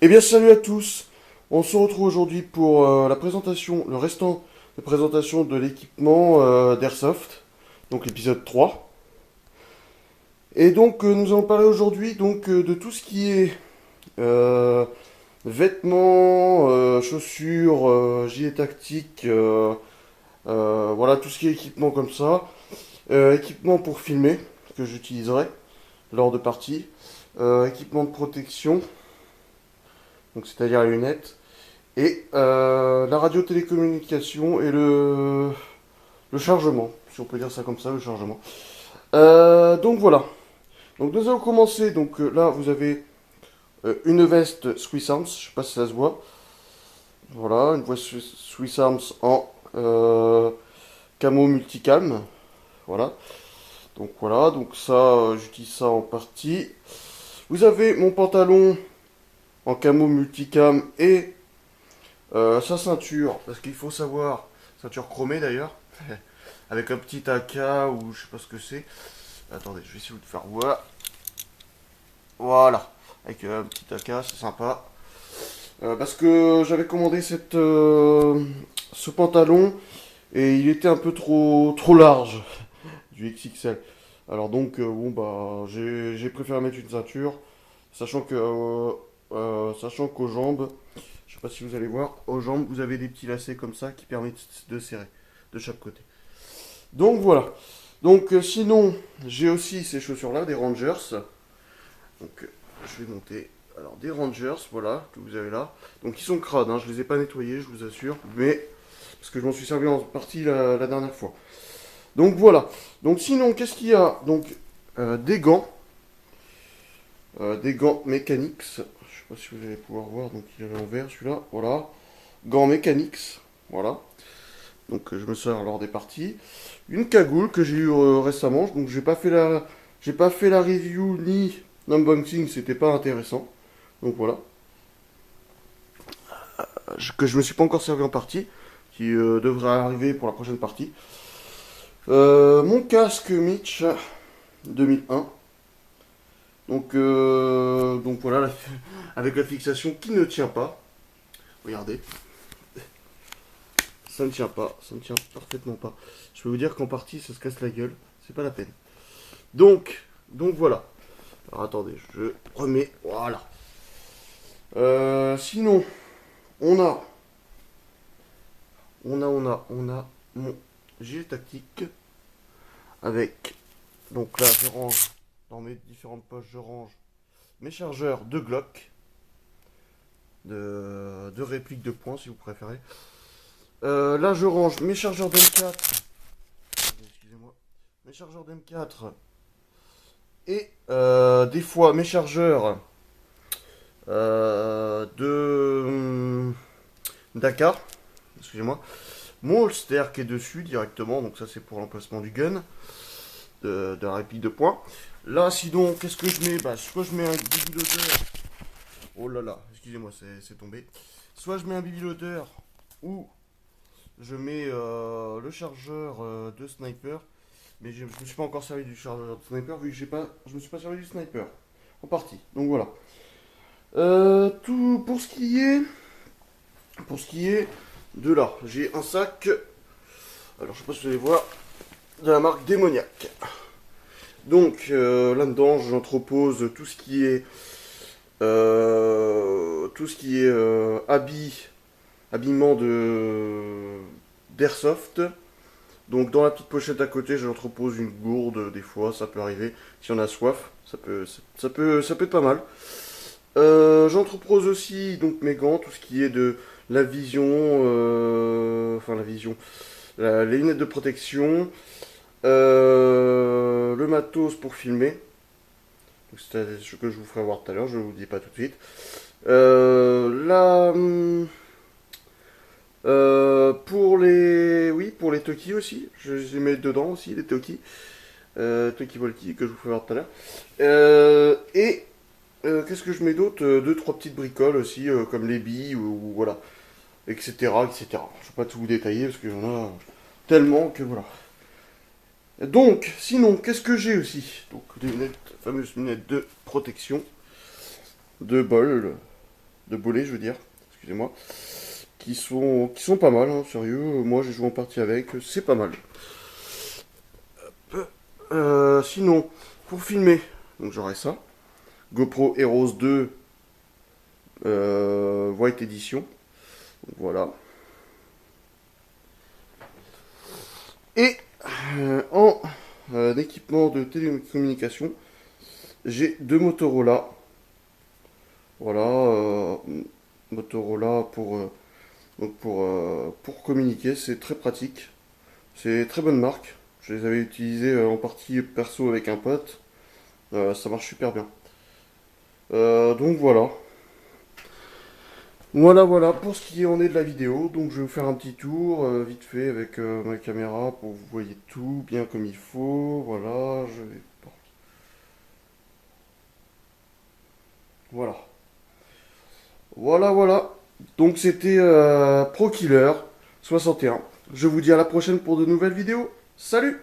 Eh bien, salut à tous. On se retrouve aujourd'hui pour la présentation, le restant de présentation de l'équipement d'Airsoft, donc l'épisode 3. Et donc, nous allons parler aujourd'hui de tout ce qui est euh, vêtements, chaussures, gilets tactiques, voilà, tout ce qui est équipement comme ça. Équipement pour filmer, que j'utiliserai lors de parties. Équipement de protection, donc c'est-à-dire les lunettes. Et la radiotélécommunication et le chargement, si on peut dire ça comme ça, le chargement. Donc voilà. Donc nous allons commencer. Donc là, vous avez une veste Swiss Arms, je sais pas si ça se voit. Voilà, une veste Swiss Arms en camo multicam. Voilà. Donc ça, j'utilise ça en partie. Vous avez mon pantalon en camo multicam et sa ceinture, parce qu'il faut savoir, ceinture chromée d'ailleurs, avec un petit AK ou je sais pas ce que c'est. Attendez, je vais essayer de vous faire voir. Voilà, avec un petit AK, c'est sympa. Parce que j'avais commandé ce pantalon et il était un peu trop large, du XXL. Alors donc, bon bah, j'ai préféré mettre une ceinture, sachant sachant qu'aux jambes, je sais pas si vous allez voir, aux jambes, vous avez des petits lacets comme ça qui permettent de serrer de chaque côté. Donc voilà. Donc sinon, j'ai aussi ces chaussures-là, des Rangers. Donc je vais monter. Alors des Rangers, voilà, que vous avez là. Donc ils sont crades, hein, je les ai pas nettoyés, je vous assure. Mais, parce que je m'en suis servi en partie la dernière fois. Donc voilà. Donc sinon, qu'est-ce qu'il y a? Donc des gants Mechanix. Je sais pas si vous allez pouvoir voir, donc il est en vert celui-là. Voilà. Gants Mechanix. Voilà. Donc je me sers lors des parties. Une cagoule que j'ai eu récemment. Donc j'ai pas fait la review ni l'unboxing, c'était pas intéressant. Donc voilà. Que je me suis pas encore servi en partie, qui devrait arriver pour la prochaine partie. Mon casque Mitch 2001. Donc voilà, avec la fixation qui ne tient pas. Regardez, ça ne tient pas, ça ne tient parfaitement pas. Je peux vous dire qu'en partie, ça se casse la gueule, c'est pas la peine. Donc voilà. Alors attendez, je remets. Voilà. Sinon, on a, on a mon gilet tactique avec. Donc là, je range dans mes différentes poches, je range mes chargeurs de Glock, de réplique de poing si vous préférez. Là, je range mes chargeurs d'M4. Excusez-moi. Mes chargeurs d'M4 et des fois mes chargeurs de Dakar, excusez-moi, mon holster qui est dessus directement, donc ça c'est pour l'emplacement du gun, de la réplique de poing. Là sinon, qu'est-ce que je mets? Bah, soit je mets un baby loader, oh là là, excusez-moi, c'est tombé. Soit je mets un baby loader, ou je mets le chargeur de sniper, mais je me suis pas encore servi du chargeur de sniper, vu que je me suis pas servi du sniper, en partie, donc voilà. Tout pour ce qui est de là, j'ai un sac. Alors je sais pas si vous allez voir, de la marque Démoniaque. Donc là-dedans, j'entrepose tout ce qui est habillement de d'airsoft. Donc dans la petite pochette à côté, j'entrepose une gourde. Des fois, ça peut arriver. Si on a soif, ça peut être pas mal. J'entrepose aussi donc mes gants, tout ce qui est de la vision, enfin la vision, les lunettes de protection, le matos pour filmer. C'est ce que je vous ferai voir tout à l'heure, je ne vous dis pas tout de suite. Là, pour les Toki aussi, je les mets dedans aussi, les Toki, Toki Volki que je vous ferai voir tout à l'heure. Qu'est-ce que je mets d'autre? Deux, trois petites bricoles aussi, comme les billes, ou voilà, etc., etc. Je ne vais pas tout vous détailler parce qu'il y en a tellement que voilà. Donc, sinon, qu'est-ce que j'ai aussi? Donc, des lunettes, fameuses lunettes de protection, de bol. de bolets, je veux dire, excusez-moi, qui sont pas mal, hein, sérieux. Moi, j'ai joué en partie avec, c'est pas mal. Sinon, pour filmer, donc j'aurai ça. GoPro Heroes 2 White Edition. Voilà. Et en équipement de télécommunication, j'ai deux Motorola. Voilà, Motorola pour communiquer, c'est très pratique. C'est très bonne marque. Je les avais utilisés en partie perso avec un pote. Ça marche super bien. Donc voilà. Voilà pour ce qui en est de la vidéo. Donc je vais vous faire un petit tour vite fait avec ma caméra pour que vous voyez tout bien comme il faut. Voilà, je vais. Voilà. Voilà. Donc c'était ProKiller 61. Je vous dis à la prochaine pour de nouvelles vidéos. Salut!